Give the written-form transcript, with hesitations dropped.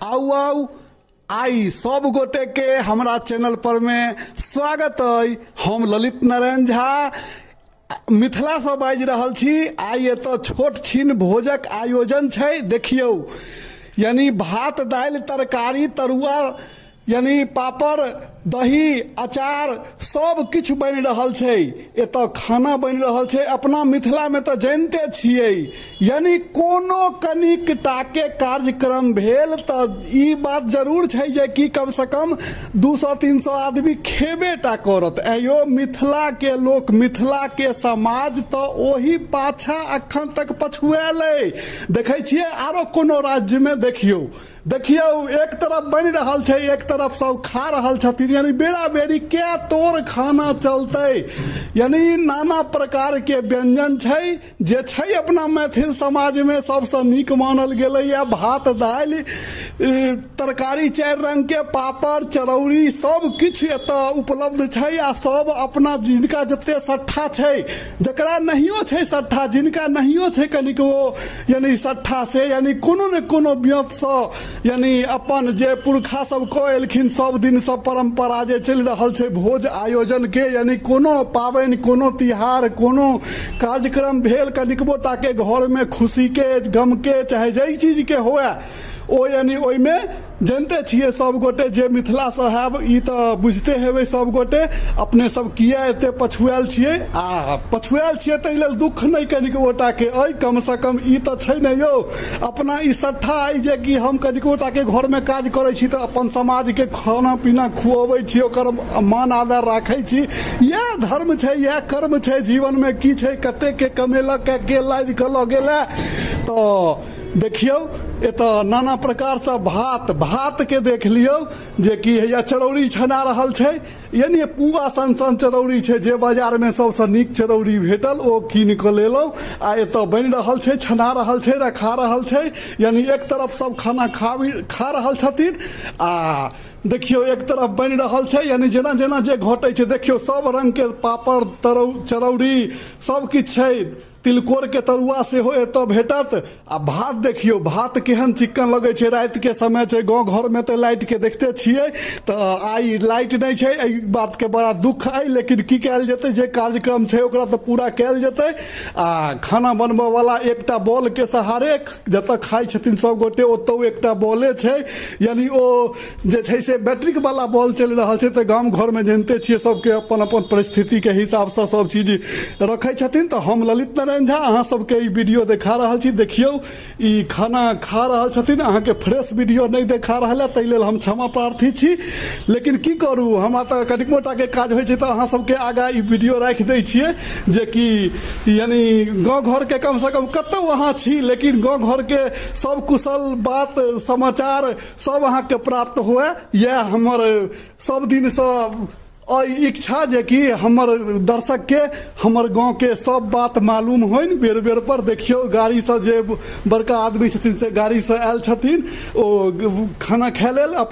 आउ आउ आई सब गोटे के हमारा चैनल पर में स्वागत है। हम ललित नारायण झा मिथिला से बाजि रहल छी। आई एतऽ छोट छीन भोजक आयोजन छै। देखियौ यानी भात दालि तरकारी तरुआ यानी पापड़ दही अचार सब किछ बनि रहल छै। एतऽ खाना बनि रहल छै। अपना मिथिला में तो जानते छियै यानी कोनो कनिक टाके कार्यक्रम भेल तो ई बात जरूर छै जे कि कम से कम 200-300 आदमी खेबे टा करत। एयो मिथिला के लोक मिथिला के समाज तो ओही पाछा अखन तक पछुआल है। देखे छियै आरो कोनो राज्य में देखियौ एक तरफ बनि रहल छै, एक तरफ सब खा रहल छथिन। यानी बेरा बेरी क्या तोर खाना चलते। यानी नाना प्रकार के व्यंजन छै जे छै अपना मैथिल समाज में सबसे नीक मानल गेलै या भात दालि तरकारी 4 रंग के पापड़ चरौरी सब किछ एतऽ उपलब्ध छै। आ सब अपना जिनका जते सट्ठा छै, जकरा नहियो छै सट्ठा, जिनका नहियो छै कनिक वो यानी सट्ठा से यानी कोनो न कोनो व्रत से यानी अपन जे पुरखा सब को एलखिन सब दिन सब परंपरा जे चल रहल छै भोज आयोजन के। यानी कोनो पाबनि कोनो तिहार कोनो कार्यक्रम भेल कनिकबो ताके घर में खुशी के गम के चाहे जई चीज के होए ओ यानी ओई में जानते छिए सब गोटे जे मिथिला से हैब ई तो बुझते हेबे सब गोटे अपने सब किया एते पछुआल छिए। आ पछुआल छिए तै लेल दुख नहीं कनिक गोटा के अई कम से कम ई तो छै नै यौ अपना ई सट्ठा आई जे कि हम कनिक गोटा के घर में काज करै छी तो अपन समाज के खाना पीना खुआबै छी, ओकर मान आदर राखै छी। यह धर्म छै, यह कर्म छै जीवन में की छै कते के कमेलक के लाइव कल गेला। तो देखियो एतऽ नाना प्रकार से भात के देख लियो जे कि या चरौरी छना रहल छै। यानी पुआ सन चरौरी छै जे बाजार में सबसे नीक चरौरी भेटल ओ कीन के लेलौ। आ एतऽ बनि रहल छै, छना रहल छै, रखा रहल छै। यानी एक तरफ सब खाना खा रहल छथिन आ देखियो एक तरफ बनि रहल छै। यानी जेना जेना जे घटै छै देखियो सब रंग के पापड़ चरौरी सब किछ छै। तिलकोर के तरुआ से हो एतऽ भेटत। आ भात देखियो भात केहन चिक्कन लगे छै। रात के समय छै, गाँव घर में तो लाइट के देखते छियै तो आई लाइट नहीं छै, एहि बात के बड़ा दुख है। लेकिन की कयल जेतै, जे कार्यक्रम छै ओकरा तो पूरा कयल जेतै। आ खाना बनबे वाला एकटा बॉल के सहारे जतऽ खाइ छथिन सब गोटे ओतौ एकटा बॉले छै। यानी ओ जे छै से बैटरी वाला बॉल चल रहल छै। तो गाँव घर में जानते छियै सबके अपन अपन परिस्थिति के हिसाब से सब चीज रखे छथिन। तो हम ललित नारायण झा अहाँ सबके ई वीडियो देखा रहल छी। देखियो ई खाना खा रहल छथिन, अहाँ के फ्रेश वीडियो नहीं देखा रहल है तै लेल हम क्षमा प्रार्थी छी। लेकिन की करू हमरा तो कनिक मोटा के काज होइ छै तो अहाँ सबके आगा ई वीडियो राख दै छियै जे कि यानी गाँव घर के कम से कम कतौ अहाँ छी लेकिन गाँव घर के सब कुशल बात समाचार सब अहाँ के प्राप्त हुए। यह हमर सब दिन से इच्छा जे कि हमर दर्शक के हमर गांव के सब बात मालूम होइन। बेर बेर पर देखियो गाड़ी से जे बड़का आदमी छथिन से गाड़ी से आयल छथिन ओ खाना खाय लेल अपन